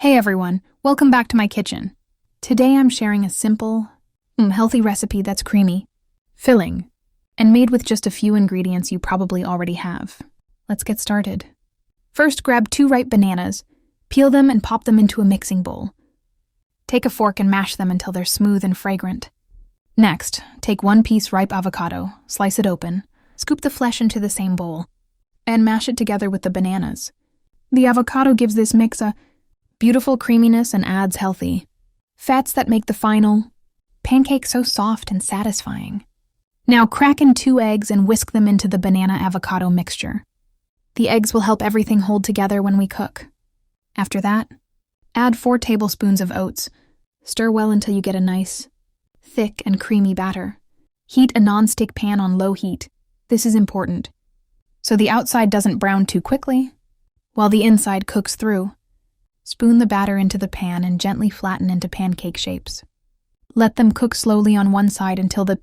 Hey everyone, welcome back to my kitchen. Today I'm sharing a simple, healthy recipe that's creamy, filling, and made with just a few ingredients you probably already have. Let's get started. First, grab 2 ripe bananas, peel them and pop them into a mixing bowl. Take a fork and mash them until they're smooth and fragrant. Next, take 1 piece ripe avocado, slice it open, scoop the flesh into the same bowl, and mash it together with the bananas. The avocado gives this mix a beautiful creaminess and adds healthy fats that make the final pancake so soft and satisfying. Now crack in 2 eggs and whisk them into the banana-avocado mixture. The eggs will help everything hold together when we cook. After that, add 4 tablespoons of oats. Stir well until you get a nice, thick and creamy batter. Heat a non-stick pan on low heat. This is important, so the outside doesn't brown too quickly, while the inside cooks through. Spoon the batter into the pan and gently flatten into pancake shapes. Let them cook slowly on one side until the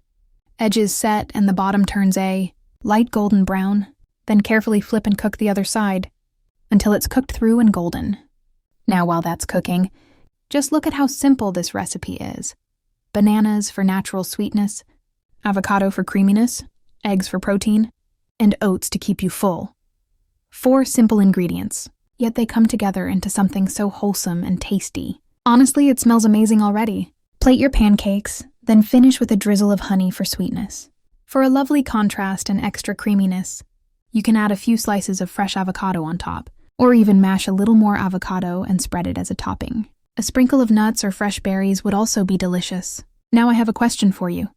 edges set and the bottom turns a light golden brown. Then carefully flip and cook the other side until it's cooked through and golden. Now while that's cooking, just look at how simple this recipe is. Bananas for natural sweetness, avocado for creaminess, eggs for protein, and oats to keep you full. 4 simple ingredients, yet they come together into something so wholesome and tasty. Honestly, it smells amazing already. Plate your pancakes, then finish with a drizzle of honey for sweetness. For a lovely contrast and extra creaminess, you can add a few slices of fresh avocado on top, or even mash a little more avocado and spread it as a topping. A sprinkle of nuts or fresh berries would also be delicious. Now I have a question for you.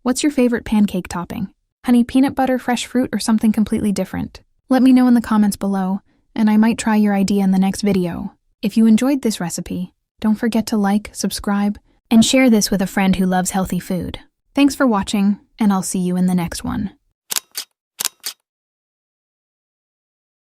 What's your favorite pancake topping? Honey, peanut butter, fresh fruit, or something completely different? Let me know in the comments below, and I might try your idea in the next video. If you enjoyed this recipe, don't forget to like, subscribe, and share this with a friend who loves healthy food. Thanks for watching, and I'll see you in the next one.